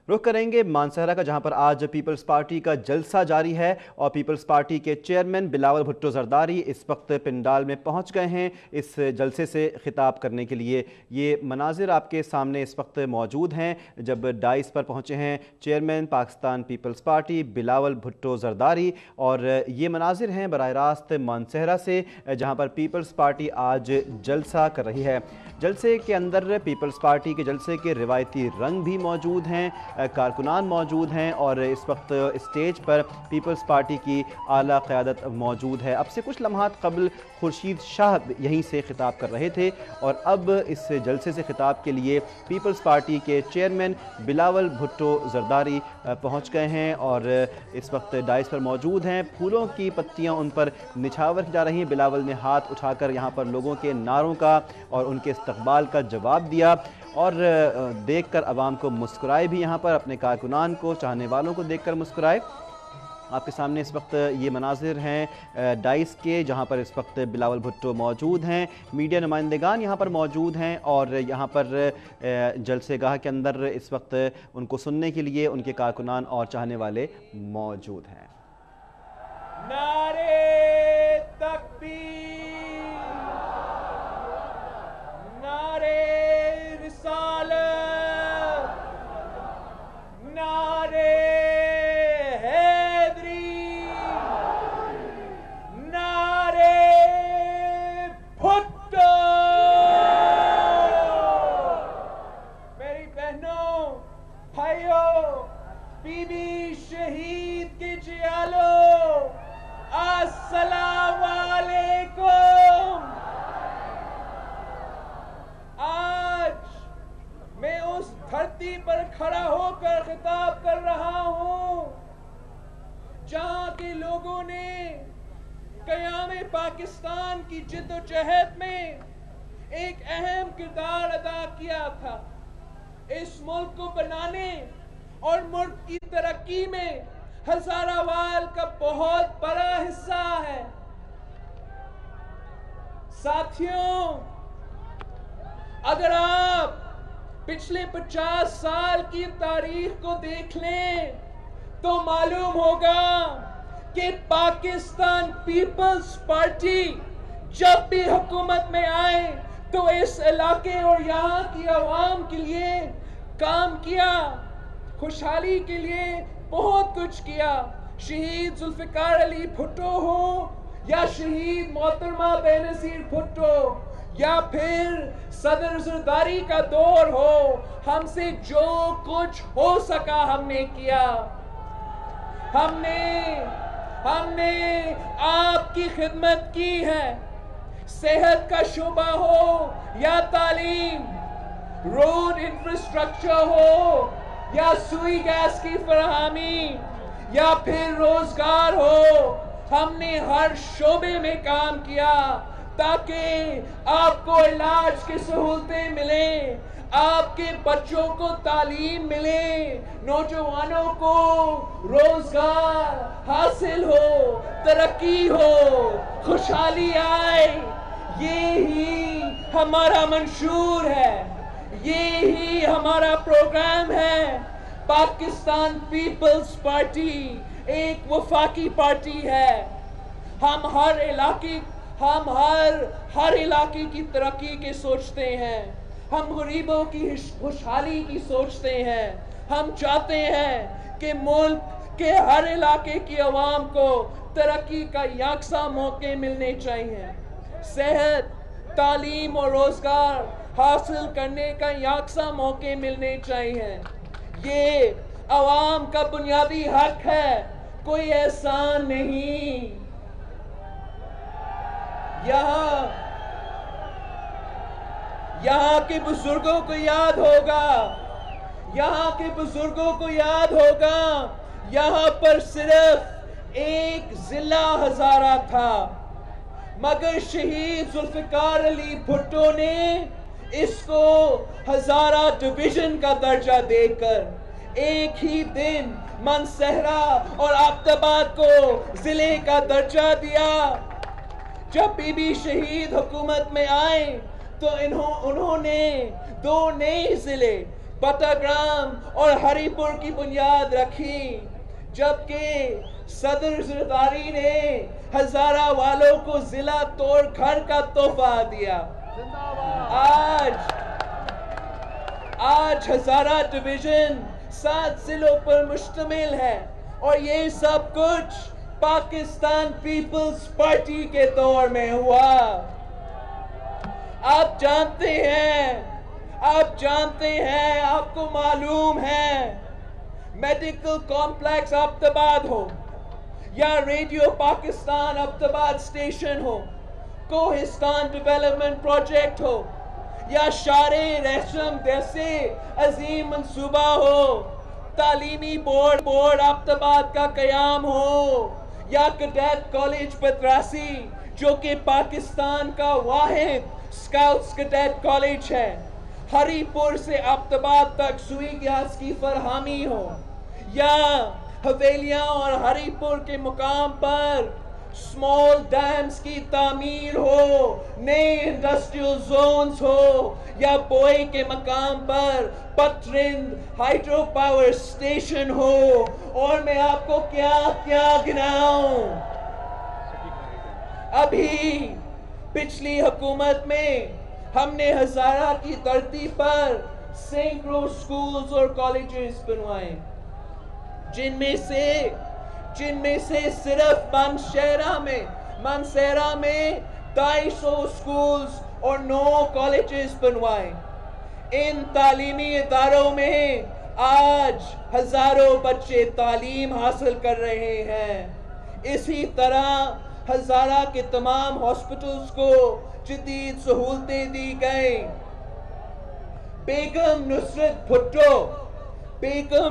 रुख करेंगे मानसहरा का, जहां पर आज पीपल्स पार्टी का जलसा जारी है और पीपल्स पार्टी के चेयरमैन बिलावल भुट्टो जरदारी इस वक्त पिंडाल में पहुंच गए हैं इस जलसे से खिताब करने के लिए। ये मनाजिर आपके सामने इस वक्त मौजूद हैं जब डाइस पर पहुंचे हैं चेयरमैन पाकिस्तान पीपल्स पार्टी बिलावल भुट्टो जरदारी, और ये मनाजिर हैं बराह रास्त मानसहरा से जहाँ पर पीपल्स पार्टी आज जलसा कर रही है। जलसे के अंदर पीपल्स पार्टी के जलसे के रिवायती रंग भी मौजूद हैं, कारकुनान मौजूद हैं और इस वक्त स्टेज पर पीपल्स पार्टी की आला क़यादत मौजूद है। अब से कुछ लम्हात कबल खुर्शीद शाह यहीं से खिताब कर रहे थे और अब इस जलसे से खिताब के लिए पीपल्स पार्टी के चेयरमैन बिलावल भुट्टो जरदारी पहुंच गए हैं और इस वक्त डाइस पर मौजूद हैं। फूलों की पत्तियां उन पर निछावर की जा रही हैं। बिलावल ने हाथ उठाकर यहाँ पर लोगों के नारों का और उनके इस्तक़बाल का जवाब दिया और देखकर अवाम को मुस्कुराए भी, यहाँ पर अपने कारकुनान को, चाहने वालों को देखकर मुस्कुराए। आपके सामने इस वक्त ये मनाजिर हैं डाइस के, जहाँ पर इस वक्त बिलावल भुट्टो मौजूद हैं, मीडिया नुमाइंदगान यहाँ पर मौजूद हैं और यहाँ पर जलसेगाह के अंदर इस वक्त उनको सुनने के लिए उनके कारकुनान और चाहने वाले मौजूद हैं। नारे तकबीर, नारे रिसालत, नारे बीबी शहीद के जियालो, अस्सलाम वालेकुम। आज मैं उस धरती पर खड़ा होकर खिताब कर रहा हूं जहां के लोगों ने क़याम पाकिस्तान की जिद्दोजहद में एक अहम किरदार अदा किया था। इस मुल्क को बनाने और मुल्क की तरक्की में हज़ारावाल का बहुत बड़ा हिस्सा है। साथियों, अगर आप पिछले 50 साल की तारीख को देख लें तो मालूम होगा कि पाकिस्तान पीपल्स पार्टी जब भी हुकूमत में आए तो इस इलाके और यहाँ की आवाम के लिए काम किया, खुशहाली के लिए बहुत कुछ किया। शहीद जुल्फ़िकार अली भुट्टो हो या शहीद मोहतरमा बेनज़ीर भुट्टो या फिर सदर जरदारी का दौर हो, हमसे जो कुछ हो सका हमने किया। हमने आपकी खिदमत की है। सेहत का शोबा हो या तालीम, रोड इंफ्रास्ट्रक्चर हो या सुई गैस की फराहमी या फिर रोजगार हो, हमने हर शोबे में काम किया ताकि आपको इलाज की सहूलतें मिले, आपके बच्चों को तालीम मिले, नौजवानों को रोजगार हासिल हो, तरक्की हो, खुशहाली आए। ये ही हमारा मंशूर है, ये ही हमारा प्रोग्राम है। पाकिस्तान पीपल्स पार्टी एक वफाकी पार्टी है। हम हर इलाके की तरक्की के सोचते हैं, हम गरीबों की खुशहाली की सोचते हैं। हम चाहते हैं कि मुल्क के हर इलाके की आवाम को तरक्की का यकसा मौके मिलने चाहिए। सेहत, तालीम और रोजगार हासिल करने का यकसा मौके मिलने चाहिए। ये आवाम का बुनियादी हक है, कोई एहसान नहीं। यहाँ के बुजुर्गों को याद होगा, यहाँ पर सिर्फ एक जिला हजारा था, मगर शहीद जुल्फ़िकार अली भुट्टो ने इसको हजारा डिवीजन का दर्जा देकर एक ही दिन मानसहरा और आब्दाबाद को जिले का दर्जा दिया। जब बीबी शहीद हुकूमत में आए तो उन्होंने 2 नए जिले पटाग्राम और हरिपुर की बुनियाद रखी, जबकि सदर जरदारी ने हजारा वालों को जिला तोड़ घर का तोहफा दिया। आज हजारा डिवीजन 7 जिलों पर मुश्तमिल है और ये सब कुछ पाकिस्तान पीपल्स पार्टी के दौर में हुआ। आप जानते हैं, आपको मालूम है, मेडिकल कॉम्प्लेक्स अब्दाबाद हो या रेडियो पाकिस्तान अब्दाबाद स्टेशन हो, कोहिस्तान डेवलपमेंट प्रोजेक्ट हो या शारे रहशम जैसे अजीम मंसूबा हो, तालीमी बोर्ड अब्दाबाद का कयाम हो या कैडेट कॉलेज बदरासी जो कि पाकिस्तान का वाहिद स्काउट्स कैडेट कॉलेज है, हरिपुर से अब्दाबाद तक सुई गैस की फरहमी हो या हवेलियां और हरिपुर के मुकाम पर स्मॉल डैम्स की तामीर हो, नए इंडस्ट्रियल जोन्स हो या बोई के मकाम पर पटरिंद हाइड्रो पावर स्टेशन हो, और मैं आपको क्या क्या गिनाऊं। अभी पिछली हुकूमत में हमने हजारा की धरती पर सैकड़ों स्कूल्स और कॉलेजेस बनवाए, जिनमें से सिर्फ मानसेरा में 250 स्कूल्स और 9 कॉलेजेस बनवाए। इन तालीमी इदारों में आज हजारों बच्चे तालीम हासिल कर रहे हैं। इसी तरह हजारा के तमाम हॉस्पिटल्स को जदीद सहूलतें दी गई। बेगम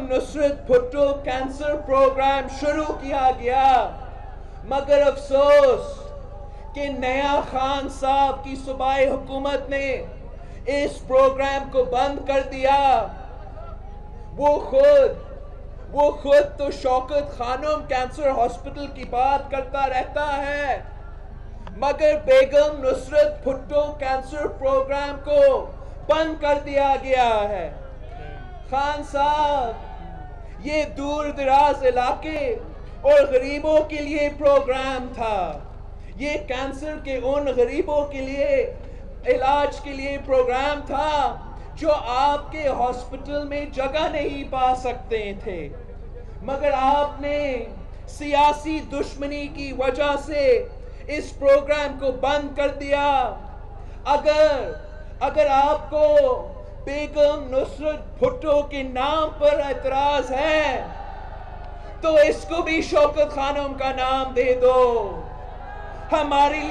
नुसरत भुट्टो कैंसर प्रोग्राम शुरू किया गया, मगर अफसोस कि नया खान साहब की सूबाई हुकूमत ने इस प्रोग्राम को बंद कर दिया। वो खुद तो शौकत खानम कैंसर हॉस्पिटल की बात करता रहता है, मगर बेगम नुसरत भुट्टो कैंसर प्रोग्राम को बंद कर दिया गया है। खान साहब, ये दूर दराज इलाके और गरीबों के लिए प्रोग्राम था। ये कैंसर के उन गरीबों के लिए इलाज के लिए प्रोग्राम था जो आपके हॉस्पिटल में जगह नहीं पा सकते थे, मगर आपने सियासी दुश्मनी की वजह से इस प्रोग्राम को बंद कर दिया। अगर आपको बेगम नुसरत भुट्टो के नाम पर एतराज है तो इसको भी शौकत खानम का नाम दे दो। हमारे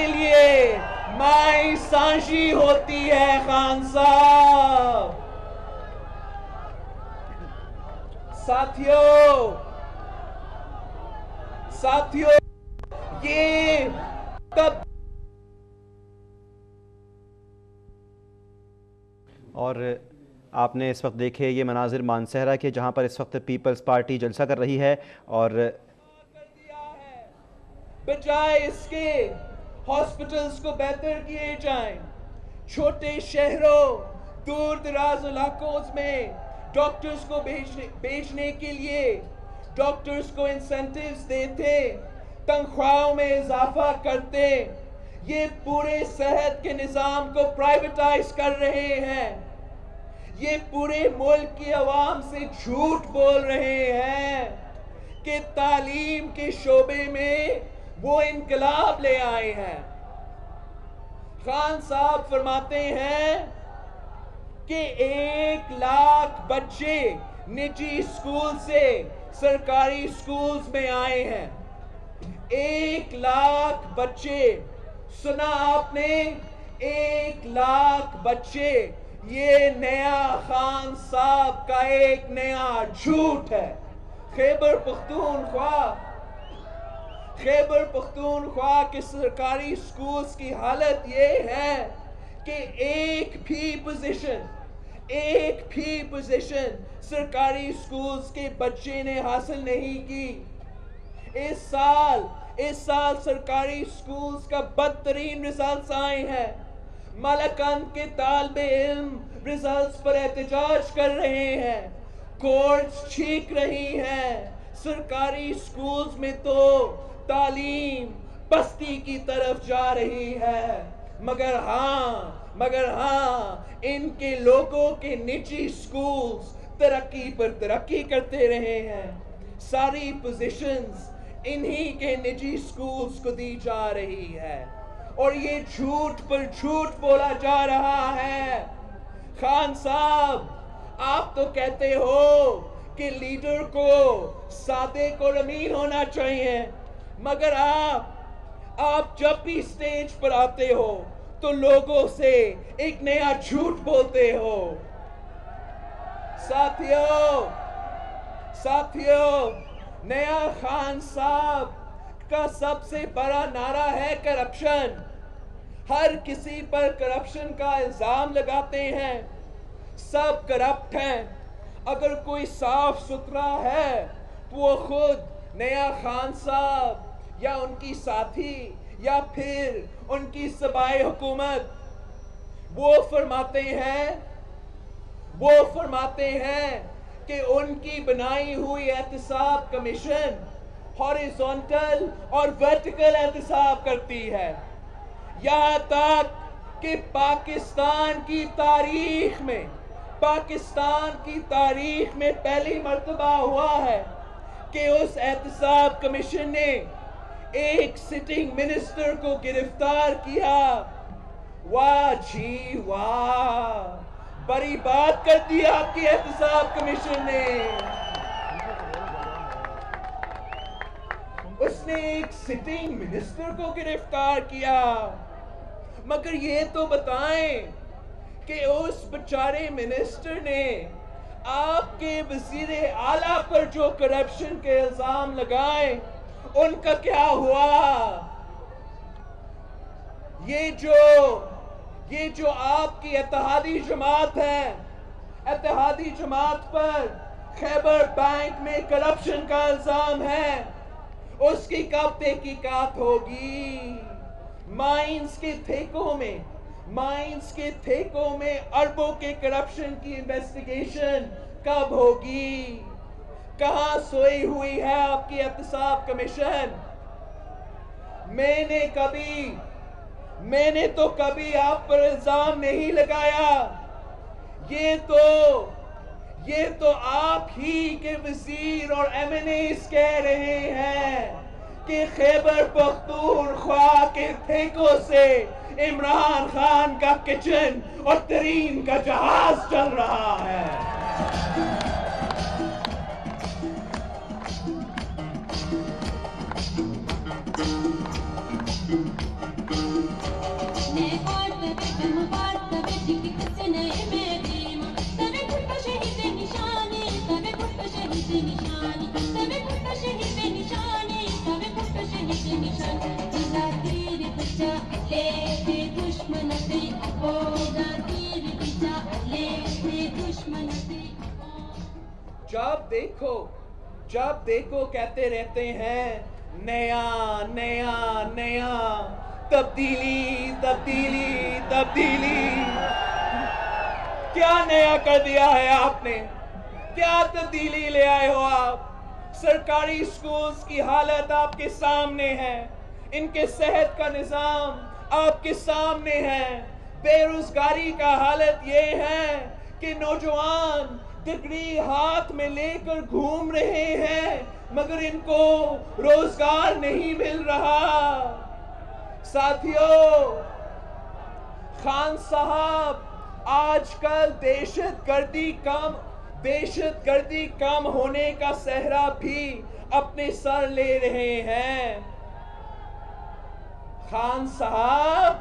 लिए माई सांशी होती है खान साहब। साथियों, ये तब और आपने इस वक्त देखे ये मनाजिर मानसहरा के, जहां पर इस वक्त पीपल्स पार्टी जलसा कर रही है और बजाय इसके हॉस्पिटल्स को बेहतर किए जाएं। छोटे शहरों, दूर दराज इलाकों में डॉक्टर्स को भेजने के लिए डॉक्टर्स को इंसेंटिव्स देते, तनख्वाहों में इजाफा करते। ये पूरे सेहत के निज़ाम को प्राइवेटाइज कर रहे हैं। ये पूरे मुल्क की आवाम से झूठ बोल रहे हैं कि तालीम के शोबे में वो इनकलाब ले आए हैं। खान साहब फरमाते हैं कि 1 लाख बच्चे निजी स्कूल से सरकारी स्कूल्स में आए हैं। 1 लाख बच्चे, सुना आपने, 1 लाख बच्चे। ये नया खान साहब का एक नया झूठ है। खैबर पख्तूनख्वा के सरकारी स्कूल्स की हालत ये है कि एक भी पोजीशन सरकारी स्कूल्स के बच्चे ने हासिल नहीं की। इस साल सरकारी स्कूल्स का बदतरीन रिजल्ट्स आए हैं। مالکان کے طالب علم ریزلٹس پر احتجاج کر رہے ہیں، کورٹس چھینک رہی ہیں، سرکاری سکولز میں تو تعلیم پستی کی طرف جا رہی ہے، مگر ہاں ان کے لوگوں کے نجی سکولز ترقی پر ترقی کرتے رہے ہیں، ساری پوزیشنز انہی کے نجی سکولز کو دی جا رہی ہے، اور یہ جھوٹ پر جھوٹ بولا جا رہا ہے۔ خان صاحب، آپ تو کہتے ہو کہ لیڈر کو سادے کو امین ہونا چاہیے، مگر آپ جب بھی سٹیج پر آتے ہو تو لوگوں سے ایک نیا جھوٹ بولتے ہو۔ ساتھیوں، نیا خان صاحب کا سب سے بڑا نعرہ ہے کرپشن۔ ہر کسی پر کرپشن کا الزام لگاتے ہیں، سب کرپٹ ہیں۔ اگر کوئی صاف ستھرا ہے تو وہ خود نیا خان صاحب یا ان کی ساتھی یا پھر ان کی صوبائی حکومت، وہ فرماتے ہیں کہ ان کی بنائی ہوئی احتساب کمیشن ہاریزونٹل اور ورٹیکل احتساب کرتی ہے، یہاں تک کہ پاکستان کی تاریخ میں پہلی مرتبہ ہوا ہے کہ اس احتساب کمیشن نے ایک سٹنگ منسٹر کو گرفتار کیا۔ واہ جی واہ، بڑی بات کر دی آپ کی احتساب کمیشن نے۔ اس نے ایک سٹنگ منسٹر کو گرفتار کیا، مگر یہ تو بتائیں کہ اس بیچارے منسٹر نے آپ کے وزیر اعلیٰ پر جو کرپشن کے الزام لگائے ان کا کیا ہوا؟ یہ جو آپ کی اتحادی جماعت ہے، اتحادی جماعت پر خیبر بینک میں کرپشن کا الزام ہے، اس کی کب تحقیقات ہوگی؟ مائنز کے ٹھیکوں میں اربوں کے کرپشن کی انویسٹیگیشن کب ہوگی؟ کہاں سوئی ہوئی ہے آپ کی احتساب کمیشن؟ میں نے تو کبھی آپ پر الزام نہیں لگایا، یہ تو آپ ہی کے وزیر اور ایم این ایز کہہ رہے ہیں کہ خیبر پختونخوا کے ٹھیکوں سے عمران خان کا کچن اور ترین کا جہاز چل رہا ہے۔ جب دیکھو کہتے رہتے ہیں نیا نیا نیا، تبدیلی تبدیلی تبدیلی۔ کیا نیا کر دیا ہے آپ نے؟ کیا تبدیلی لے آئے ہو آپ؟ سرکاری سکولز کی حالت آپ کے سامنے ہے، ان کے صحت کا نظام آپ کے سامنے ہے، بے روزگاری کا حالت یہ ہے کہ نوجوان ڈگری ہاتھ میں لے کر گھوم رہے ہیں مگر ان کو روزگار نہیں مل رہا۔ ساتھیوں، خان صاحب آج کل دہشت گردی کم ہونے کا صحرا بھی اپنے سر لے رہے ہیں۔ خان صاحب،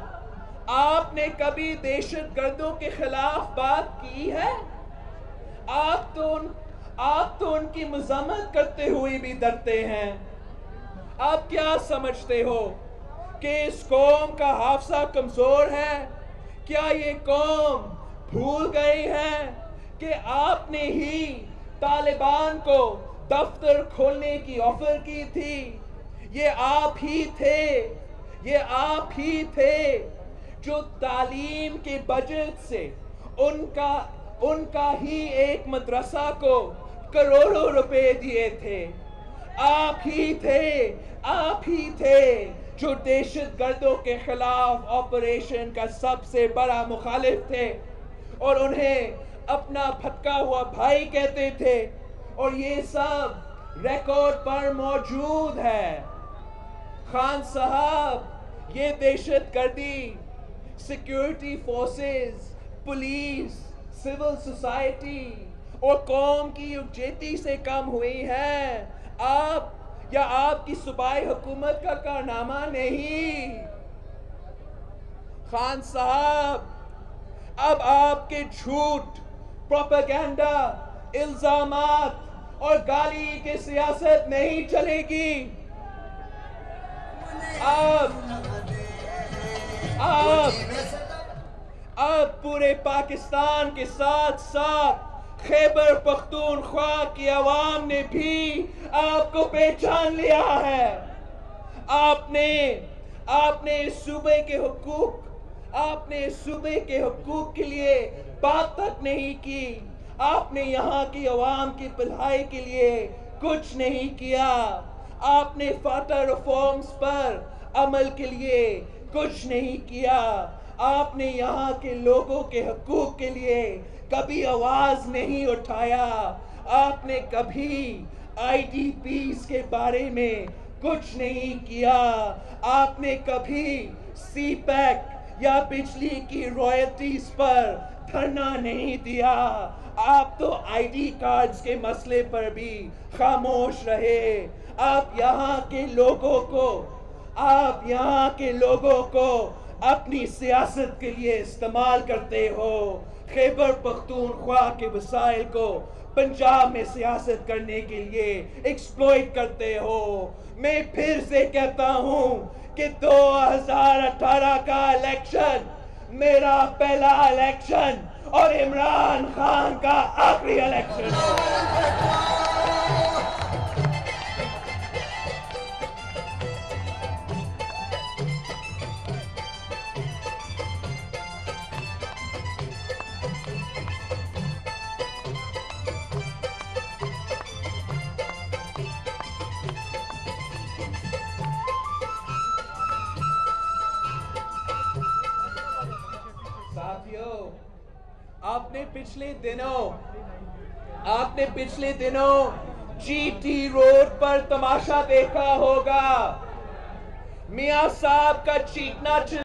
آپ نے کبھی دہشت گردوں کے خلاف بات کی ہے؟ آپ تو ان کی مذمت کرتے ہوئے بھی ڈرتے ہیں۔ آپ کیا سمجھتے ہو کہ اس قوم کا حافظہ کمزور ہے؟ کیا یہ قوم بھول گئی ہے کہ آپ نے ہی طالبان کو دفتر کھولنے کی آفر کی تھی؟ یہ آپ ہی تھے جو تعلیم کے بجٹ سے ان کا ہی ایک مدرسہ کو کروڑوں روپے دیے تھے. آپ ہی تھے جو دہشت گردوں کے خلاف آپریشن کا سب سے بڑا مخالف تھے اور انہیں اپنا بھٹکا ہوا بھائی کہتے تھے, اور یہ سب ریکارڈ پر موجود ہے. خان صاحب, یہ دہشت گردی security forces, police, civil society اور قوم کی یکجہتی سے کم ہوئی ہے. آپ کی صوبائی حکومت کا کارنامہ نہیں. خان صاحب, اب آپ کے جھوٹ, پروپیگنڈا, الزامات اور گالی کی سیاست نہیں چلے گی. اب پورے پاکستان کے ساتھ ساتھ خیبر پختونخوا کی عوام نے بھی آپ کو پہچان لیا ہے. آپ نے صوبے کے حقوق کے لیے بات تک نہیں کی. آپ نے یہاں کی عوام کی بھلائی کے لیے کچھ نہیں کیا. آپ نے فاٹا ریفارمز پر عمل کے لیے کچھ نہیں کیا. آپ نے یہاں کے لوگوں کے حقوق کے لیے کبھی آواز نہیں اٹھایا. آپ نے کبھی آئی ڈی پیز کے بارے میں کچھ نہیں کیا. آپ نے کبھی سی پیک یا بجلی کی رائلٹیز پر دھرنا نہیں دیا. آپ تو آئی ڈی کارڈز کے مسئلے پر بھی خاموش رہے. آپ یہاں کے لوگوں کو اپنی سیاست کے لیے استعمال کرتے ہو. خیبر پختونخوا کے وسائل کو پنجاب میں سیاست کرنے کے لیے ایکسپلوئٹ کرتے ہو. میں پھر سے کہتا ہوں کہ 2018 کا الیکشن میرا پہلا الیکشن اور عمران خان کا آخری الیکشن ہے. ساتھیو, آپ نے پچھلے دنوں جی ٹی روڈ پر تماشا دیکھا ہوگا. میاں صاحب کا چیخنا